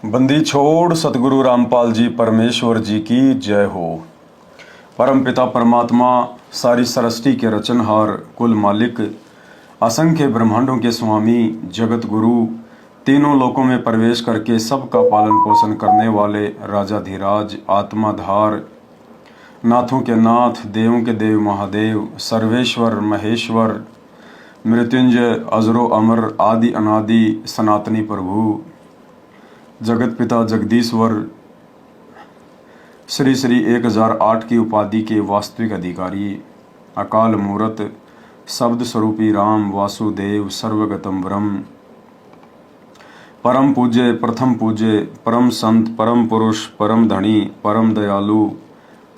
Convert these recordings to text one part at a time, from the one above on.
बंदी छोड़ सतगुरु रामपाल जी परमेश्वर जी की जय हो। परम पिता परमात्मा सारी सृष्टि के रचनहार कुल मालिक असंख्य ब्रह्मांडों के स्वामी जगत गुरु तीनों लोकों में प्रवेश करके सबका पालन पोषण करने वाले राजाधिराज आत्माधार नाथों के नाथ देवों के देव महादेव सर्वेश्वर महेश्वर मृत्युंजय अजरो अमर आदि अनादि सनातनी प्रभु जगत पिता जगदीश्वर श्री श्री 1008 की उपाधि के वास्तविक अधिकारी अकाल मूर्त शब्द स्वरूपी राम वासुदेव सर्वगतम ब्रह्म परम पूज्य प्रथम पूज्य परम संत परम पुरुष परम धनी परम दयालु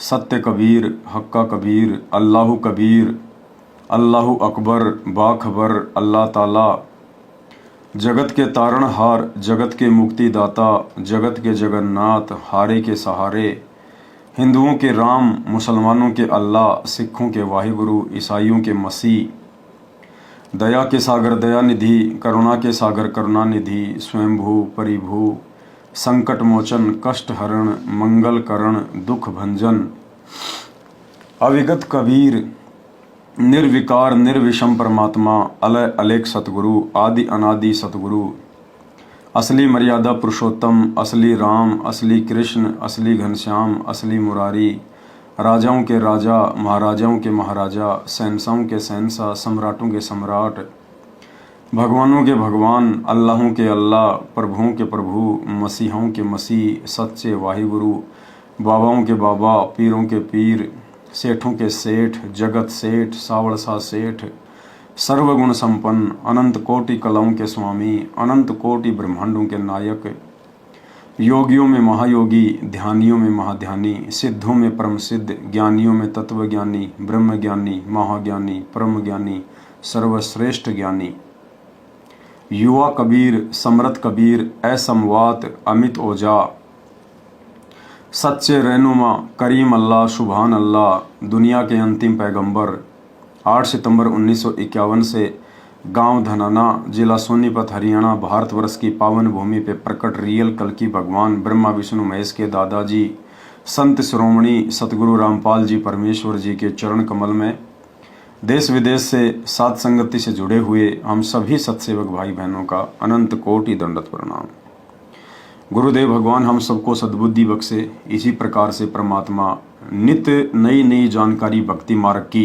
सत्य कबीर हक्का कबीर अल्लाहु कबीर अल्लाहु अकबर बाखबर अल्लाह ताला जगत के तारणहार जगत के मुक्तिदाता जगत के जगन्नाथ हारे के सहारे हिंदुओं के राम मुसलमानों के अल्लाह सिखों के वाहिगुरु ईसाइयों के मसीह दया के सागर दया निधि करुणा के सागर करुणा निधि स्वयंभू परिभू संकट मोचन कष्ट हरण मंगल करण दुख भंजन अविगत कबीर निर्विकार निर्विषम परमात्मा अलय अलेख सतगुरु आदि अनादि सतगुरु असली मर्यादा पुरुषोत्तम असली राम असली कृष्ण असली घनश्याम असली मुरारी राजाओं के राजा महाराजाओं के महाराजा शहंशाहों के शहंशाह सम्राटों के सम्राट भगवानों के भगवान अल्लाहों के अल्लाह प्रभुओं के प्रभु मसीहों के मसीह सच्चे वाहिगुरु बाबाओं के बाबा पीरों के पीर सेठों के सेठ जगत सेठ सावड़सा सेठ सर्वगुण संपन्न अनंत कोटि कलाओं के स्वामी अनंत कोटि ब्रह्मांडों के नायक योगियों में महायोगी ध्यानियों में महाध्यानी सिद्धों में परम सिद्ध ज्ञानियों में तत्वज्ञानी ब्रह्म ज्ञानी महाज्ञानी परम ज्ञानी सर्वश्रेष्ठ ज्ञानी युवा कबीर समृत कबीर असमवात अमित ओजा सच्चे रहनुमा करीम अल्लाह सुभान अल्लाह दुनिया के अंतिम पैगंबर 8 सितंबर 1951 से गांव धनाना जिला सोनीपत हरियाणा भारतवर्ष की पावन भूमि पे प्रकट रियल कल की भगवान ब्रह्मा विष्णु महेश के दादाजी संत श्रोमणी सतगुरु रामपाल जी परमेश्वर जी के चरण कमल में देश विदेश से साथ संगति से जुड़े हुए हम सभी सत्सेवक भाई बहनों का अनंत कोटि दंडवत प्रणाम। गुरुदेव भगवान हम सबको सद्बुद्धि बख्शे। इसी प्रकार से परमात्मा नित्य नई नई जानकारी भक्ति मार्ग की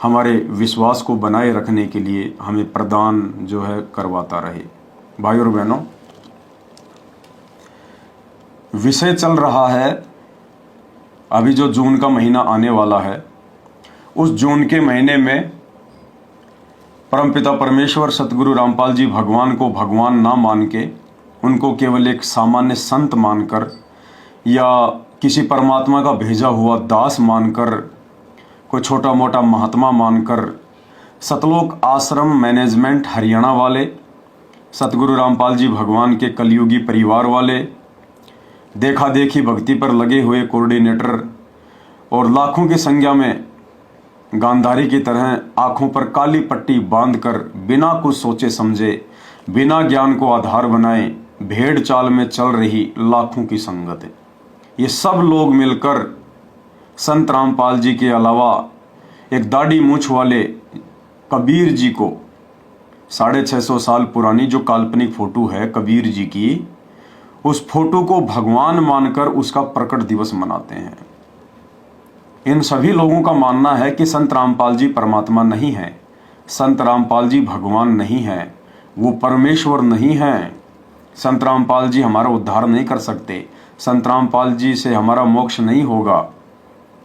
हमारे विश्वास को बनाए रखने के लिए हमें प्रदान जो है करवाता रहे। भाई और बहनों, विषय चल रहा है अभी जो जून का महीना आने वाला है, उस जून के महीने में परमपिता परमेश्वर सतगुरु रामपाल जी भगवान को भगवान ना मान के उनको केवल एक सामान्य संत मानकर या किसी परमात्मा का भेजा हुआ दास मानकर कोई छोटा मोटा महात्मा मानकर सतलोक आश्रम मैनेजमेंट हरियाणा वाले सतगुरु रामपाल जी भगवान के कलयुगी परिवार वाले देखा देखी भक्ति पर लगे हुए कोऑर्डिनेटर और लाखों की संख्या में गांधारी की तरह आंखों पर काली पट्टी बांधकर बिना कुछ सोचे समझे बिना ज्ञान को आधार बनाए भेड़ चाल में चल रही लाखों की संगत है। ये सब लोग मिलकर संत रामपाल जी के अलावा एक दाढ़ी मूछ वाले कबीर जी को 650 साल पुरानी जो काल्पनिक फोटो है कबीर जी की, उस फोटो को भगवान मानकर उसका प्रकट दिवस मनाते हैं। इन सभी लोगों का मानना है कि संत रामपाल जी परमात्मा नहीं है, संत रामपाल जी भगवान नहीं है, वो परमेश्वर नहीं है। संत रामपाल जी हमारा उद्धार नहीं कर सकते, संत रामपाल जी से हमारा मोक्ष नहीं होगा।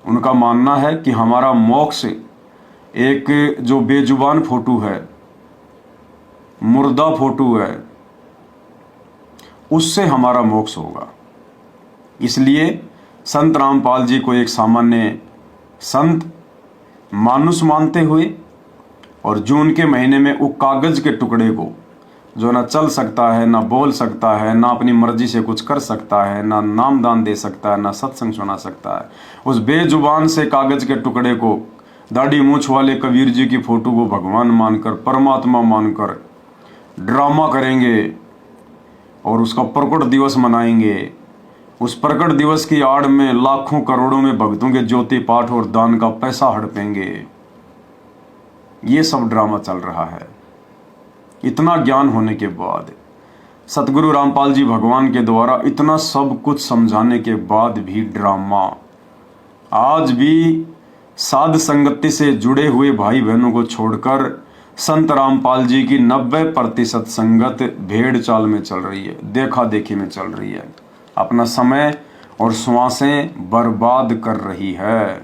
उनका मानना है कि हमारा मोक्ष एक जो बेजुबान फोटो है, मुर्दा फोटो है, उससे हमारा मोक्ष होगा। इसलिए संत रामपाल जी को एक सामान्य संत मानुष मानते हुए और जून के महीने में वो कागज के टुकड़े को जो ना चल सकता है, ना बोल सकता है, ना अपनी मर्जी से कुछ कर सकता है, ना नाम दान दे सकता है, ना सत्संग सुना सकता है, उस बेजुबान से कागज के टुकड़े को दाढ़ी मूछ वाले कबीर जी की फोटो को भगवान मानकर परमात्मा मानकर ड्रामा करेंगे और उसका प्रकट दिवस मनाएंगे। उस प्रकट दिवस की आड़ में लाखों करोड़ों में भक्तों के ज्योति पाठ और दान का पैसा हड़पेंगे। ये सब ड्रामा चल रहा है। इतना ज्ञान होने के बाद, सतगुरु रामपाल जी भगवान के द्वारा इतना सब कुछ समझाने के बाद भी ड्रामा। आज भी साध संगति से जुड़े हुए भाई बहनों को छोड़कर संत रामपाल जी की 90% संगत भेड़ चाल में चल रही है, देखा देखी में चल रही है, अपना समय और श्वासें बर्बाद कर रही है।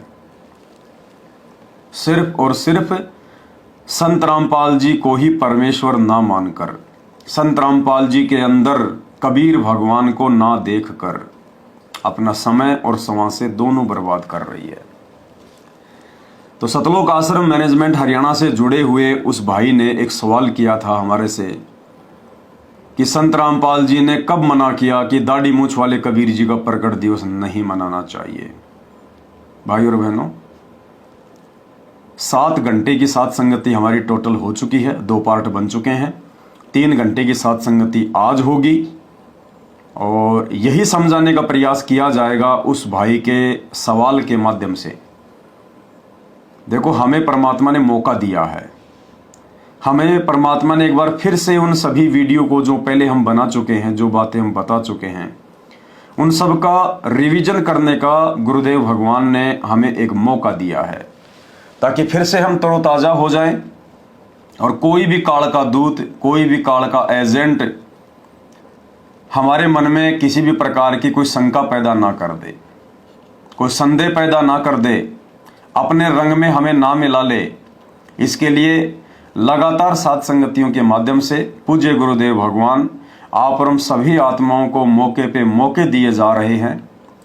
सिर्फ और सिर्फ संत रामपाल जी को ही परमेश्वर ना मानकर, संत रामपाल जी के अंदर कबीर भगवान को ना देखकर अपना समय और श्वासें दोनों बर्बाद कर रही है। तो सतलोक आश्रम मैनेजमेंट हरियाणा से जुड़े हुए उस भाई ने एक सवाल किया था हमारे से कि संत रामपाल जी ने कब मना किया कि दाढ़ी मूछ वाले कबीर जी का प्रकट दिवस नहीं मनाना चाहिए। भाई और बहनों, 7 घंटे की साथ संगति हमारी टोटल हो चुकी है, 2 पार्ट बन चुके हैं। 3 घंटे की साथ संगति आज होगी और यही समझाने का प्रयास किया जाएगा उस भाई के सवाल के माध्यम से। देखो, हमें परमात्मा ने मौका दिया है, हमें परमात्मा ने एक बार फिर से उन सभी वीडियो को जो पहले हम बना चुके हैं, जो बातें हम बता चुके हैं, उन सब का रिवीजन करने का गुरुदेव भगवान ने हमें एक मौका दिया है, ताकि फिर से हम तरोताज़ा हो जाएं और कोई भी काल का दूत, कोई भी काल का एजेंट हमारे मन में किसी भी प्रकार की कोई शंका पैदा ना कर दे, कोई संदेह पैदा ना कर दे, अपने रंग में हमें ना मिला ले। इसके लिए लगातार साथ संगतियों के माध्यम से पूज्य गुरुदेव भगवान आप और हम सभी आत्माओं को मौके पे मौके दिए जा रहे हैं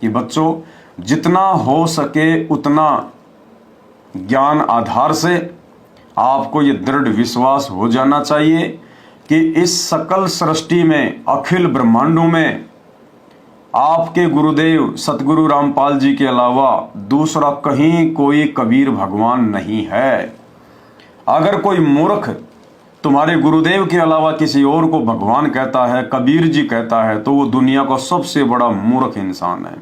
कि बच्चों, जितना हो सके उतना ज्ञान आधार से आपको ये दृढ़ विश्वास हो जाना चाहिए कि इस सकल सृष्टि में, अखिल ब्रह्मांडों में आपके गुरुदेव सतगुरु रामपाल जी के अलावा दूसरा कहीं कोई कबीर भगवान नहीं है। अगर कोई मूर्ख तुम्हारे गुरुदेव के अलावा किसी और को भगवान कहता है, कबीर जी कहता है, तो वो दुनिया का सबसे बड़ा मूर्ख इंसान है।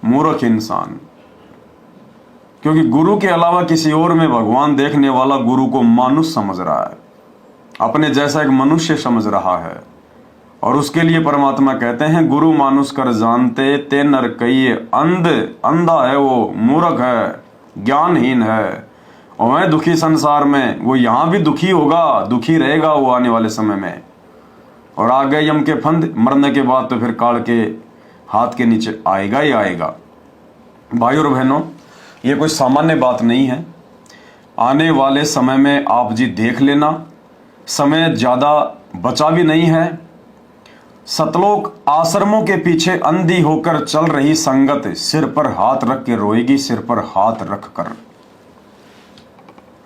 मूर्ख इंसान, क्योंकि गुरु के अलावा किसी और में भगवान देखने वाला गुरु को मानुष समझ रहा है, अपने जैसा एक मनुष्य समझ रहा है। और उसके लिए परमात्मा कहते हैं, गुरु मानुष कर जानते ते नर कहिए अंध, अंधा है वो, मूर्ख है, ज्ञानहीन है, और वह दुखी संसार में, वो यहां भी दुखी होगा, दुखी रहेगा वो आने वाले समय में। और आगे यम के फंद, मरने के बाद तो फिर काल के हाथ के नीचे आएगा ही आएगा। भाई और बहनों, ये कोई सामान्य बात नहीं है। आने वाले समय में आप जी देख लेना, समय ज्यादा बचा भी नहीं है। सतलोक आश्रमों के पीछे अंधी होकर चल रही संगत सिर पर हाथ रख के रोएगी, सिर पर हाथ रख कर,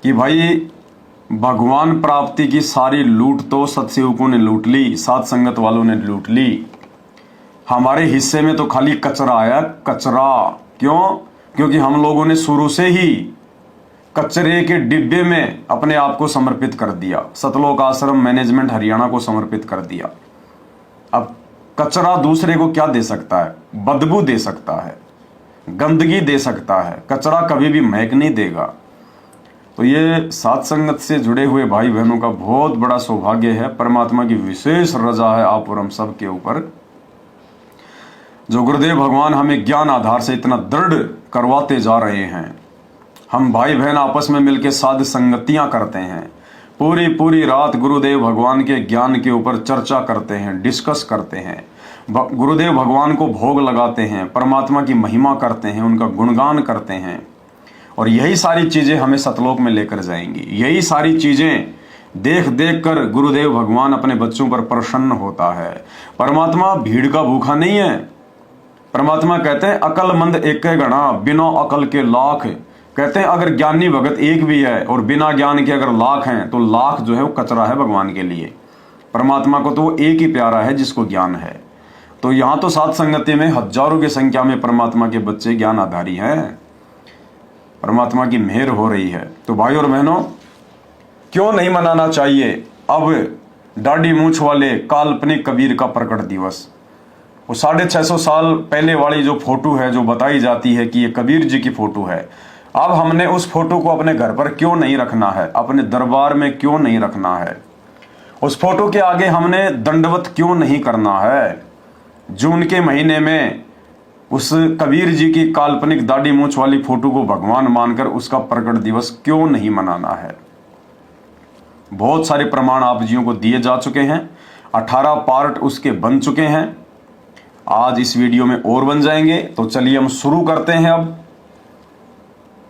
कि भाई भगवान प्राप्ति की सारी लूट तो सत्सेवकों ने लूट ली, साथ संगत वालों ने लूट ली, हमारे हिस्से में तो खाली कचरा आया, कचरा। क्यों? क्योंकि हम लोगों ने शुरू से ही कचरे के डिब्बे में अपने आप को समर्पित कर दिया, सतलोक आश्रम मैनेजमेंट हरियाणा को समर्पित कर दिया। अब कचरा दूसरे को क्या दे सकता है? बदबू दे सकता है, गंदगी दे सकता है, कचरा कभी भी महक नहीं देगा। तो ये साथ संगत से जुड़े हुए भाई बहनों का बहुत बड़ा सौभाग्य है, परमात्मा की विशेष रजा है आप और हम सब के ऊपर, जो गुरुदेव भगवान हमें ज्ञान आधार से इतना दृढ़ करवाते जा रहे हैं। हम भाई बहन आपस में मिलकर साध संगतियां करते हैं, पूरी पूरी रात गुरुदेव भगवान के ज्ञान के ऊपर चर्चा करते हैं, डिस्कस करते हैं, गुरुदेव भगवान को भोग लगाते हैं, परमात्मा की महिमा करते हैं, उनका गुणगान करते हैं। और यही सारी चीजें हमें सतलोक में लेकर जाएंगी। यही सारी चीजें देख देख कर गुरुदेव भगवान अपने बच्चों पर प्रसन्न होता है। परमात्मा भीड़ का भूखा नहीं है। परमात्मा कहते हैं, अकलमंद एक गणा, बिना अकल के लाख। कहते हैं अगर ज्ञानी भगत एक भी है और बिना ज्ञान के अगर लाख हैं, तो लाख जो है वो कचरा है भगवान के लिए। परमात्मा को तो वो एक ही प्यारा है जिसको ज्ञान है। तो यहाँ तो साथ संगति में हजारों की संख्या में परमात्मा के बच्चे ज्ञान आधारी हैं, परमात्मा की मेहर हो रही है। तो भाई और बहनों, क्यों नहीं मनाना चाहिए? अब दाढ़ी मूछ वाले काल्पनिक कबीर का प्रकट दिवस। वो 650 साल पहले वाली जो फोटो है, जो बताई जाती है कि ये कबीर जी की फोटो है, अब हमने उस फोटो को अपने घर पर क्यों नहीं रखना है, अपने दरबार में क्यों नहीं रखना है, उस फोटो के आगे हमने दंडवत क्यों नहीं करना है, जून के महीने में उस कबीर जी की काल्पनिक दाढ़ी मूछ वाली फोटो को भगवान मानकर उसका प्रकट दिवस क्यों नहीं मनाना है। बहुत सारे प्रमाण आप जियों को दिए जा चुके हैं, 18 पार्ट उसके बन चुके हैं। आज इस वीडियो में और बन जाएंगे। तो चलिए हम शुरू करते हैं अब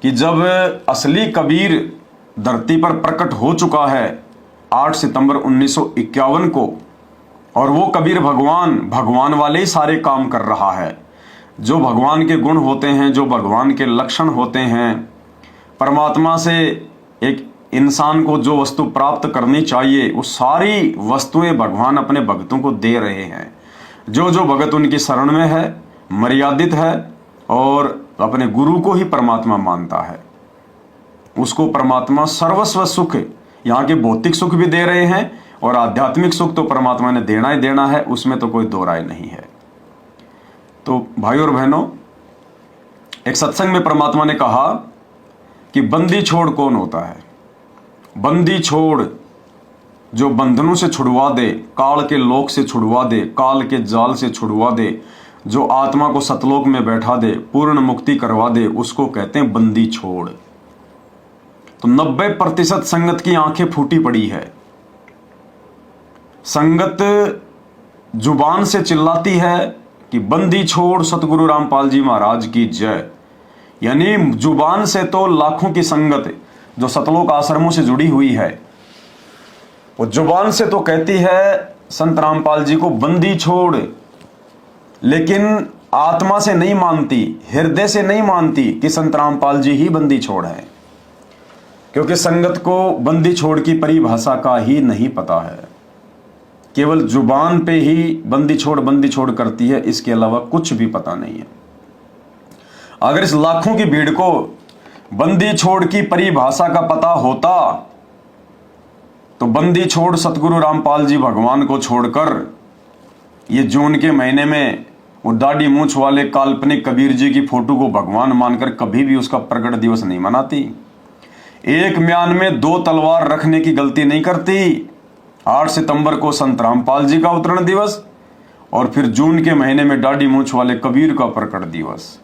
कि जब असली कबीर धरती पर प्रकट हो चुका है 8 सितंबर 1951 को, और वो कबीर भगवान वाले ही सारे काम कर रहा है। जो भगवान के गुण होते हैं, जो भगवान के लक्षण होते हैं, परमात्मा से एक इंसान को जो वस्तु प्राप्त करनी चाहिए, वो सारी वस्तुएं भगवान अपने भक्तों को दे रहे हैं। जो जो भगत उनकी शरण में है, मर्यादित है और अपने गुरु को ही परमात्मा मानता है, उसको परमात्मा सर्वस्व सुख, यहाँ के भौतिक सुख भी दे रहे हैं और आध्यात्मिक सुख तो परमात्मा ने देना ही देना है, उसमें तो कोई दो राय नहीं है। तो भाई और बहनों, एक सत्संग में परमात्मा ने कहा कि बंदी छोड़ कौन होता है? बंदी छोड़ जो बंधनों से छुड़वा दे, काल के लोक से छुड़वा दे, काल के जाल से छुड़वा दे, जो आत्मा को सतलोक में बैठा दे, पूर्ण मुक्ति करवा दे, उसको कहते हैं बंदी छोड़। तो 90% संगत की आंखें फूटी पड़ी है। संगत जुबान से चिल्लाती है कि बंदी छोड़ सतगुरु रामपाल जी महाराज की जय। यानी जुबान से तो लाखों की संगत जो सतलोक आश्रमों से जुड़ी हुई है, वो जुबान से तो कहती है संत रामपाल जी को बंदी छोड़, लेकिन आत्मा से नहीं मानती, हृदय से नहीं मानती कि संत रामपाल जी ही बंदी छोड़ है। क्योंकि संगत को बंदी छोड़ की परिभाषा का ही नहीं पता है, केवल जुबान पे ही बंदी छोड़ करती है, इसके अलावा कुछ भी पता नहीं है। अगर इस लाखों की भीड़ को बंदी छोड़ की परिभाषा का पता होता तो बंदी छोड़ सतगुरु रामपाल जी भगवान को छोड़कर ये जून के महीने में वो दाढ़ी मूछ वाले काल्पनिक कबीर जी की फोटो को भगवान मानकर कभी भी उसका प्रकट दिवस नहीं मनाती। एक म्यान में 2 तलवार रखने की गलती नहीं करती। 8 सितंबर को संत रामपाल जी का अवतरण दिवस और फिर जून के महीने में दाढ़ी मूछ वाले कबीर का प्रकट दिवस।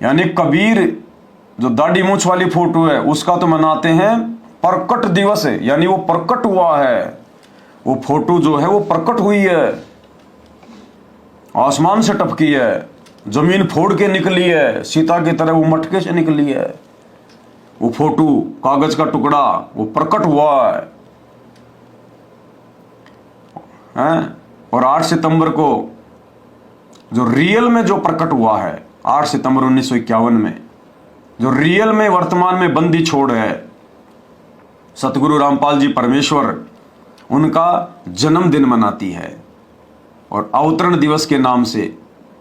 यानी कबीर जो दाढ़ी मूछ वाली फोटो है उसका तो मनाते हैं प्रकट दिवस है, यानी वो प्रकट हुआ है, वो फोटो जो है वो प्रकट हुई है, आसमान से टपकी है, जमीन फोड़ के निकली है, सीता की तरह वो मटके से निकली है, वो फोटो कागज का टुकड़ा वो प्रकट हुआ है। और 8 सितंबर को जो रियल में जो प्रकट हुआ है, 8 सितंबर 1951 में जो रियल में वर्तमान में बंदी छोड़ है, सतगुरु रामपाल जी परमेश्वर उनका जन्मदिन मनाती है और अवतरण दिवस के नाम से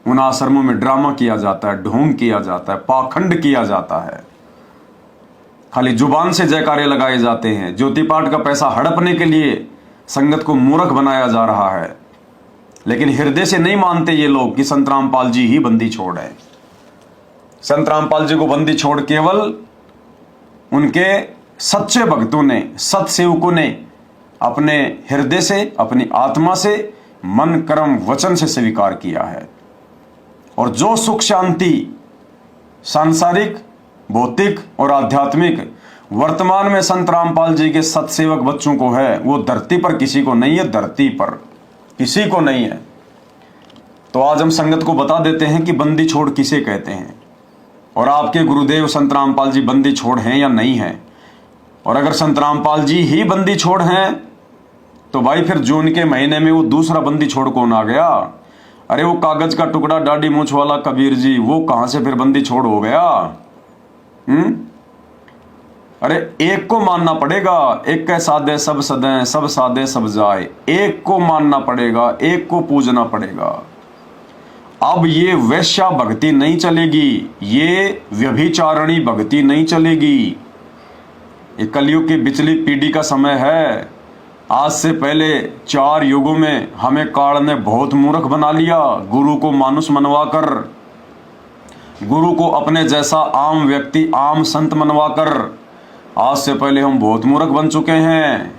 उन आश्रमों में ड्रामा किया जाता है, ढोंग किया जाता है, पाखंड किया जाता है, खाली जुबान से जयकारे लगाए जाते हैं। ज्योति पाठ का पैसा हड़पने के लिए संगत को मूर्ख बनाया जा रहा है, लेकिन हृदय से नहीं मानते ये लोग कि संत रामपाल जी ही बंदी छोड़ है। संत रामपाल जी को बंदी छोड़ केवल उनके सच्चे भक्तों ने, सत्सेवकों ने अपने हृदय से, अपनी आत्मा से, मन कर्म वचन से स्वीकार किया है। और जो सुख शांति सांसारिक, भौतिक और आध्यात्मिक वर्तमान में संत रामपाल जी के सत्सेवक बच्चों को है, वो धरती पर किसी को नहीं है, धरती पर किसी को नहीं है। तो आज हम संगत को बता देते हैं कि बंदी छोड़ किसे कहते हैं और आपके गुरुदेव संत रामपाल जी बंदी छोड़ हैं या नहीं हैं। और अगर संत रामपाल जी ही बंदी छोड़ हैं तो भाई फिर जून के महीने में वो दूसरा बंदी छोड़ कौन आ गया? अरे वो कागज का टुकड़ा दाढ़ी मूछ वाला कबीर जी, वो कहां से फिर बंदी छोड़ हो गया? अरे एक को मानना पड़ेगा, एक के साधे सब सदें, सब साधे सब जाए। एक को मानना पड़ेगा, एक को पूजना पड़ेगा। अब ये वैश्या भक्ति नहीं चलेगी, ये व्यभिचारणी भक्ति नहीं चलेगी। ये कलयुग की बिचली पीढ़ी का समय है। आज से पहले 4 युगों में हमें काल ने बहुत मूर्ख बना लिया, गुरु को मानुष मनवाकर, गुरु को अपने जैसा आम व्यक्ति, आम संत मनवाकर आज से पहले हम बहुत मूर्ख बन चुके हैं।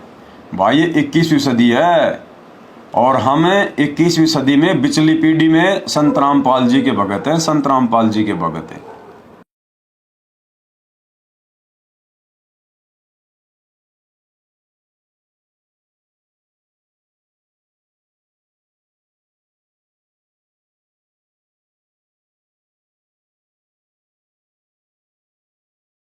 भाई ये 21वीं सदी है और हमें 21वीं सदी में बिचली पीढ़ी में संत रामपाल जी के भगत हैं, संत रामपाल जी के भगत हैं।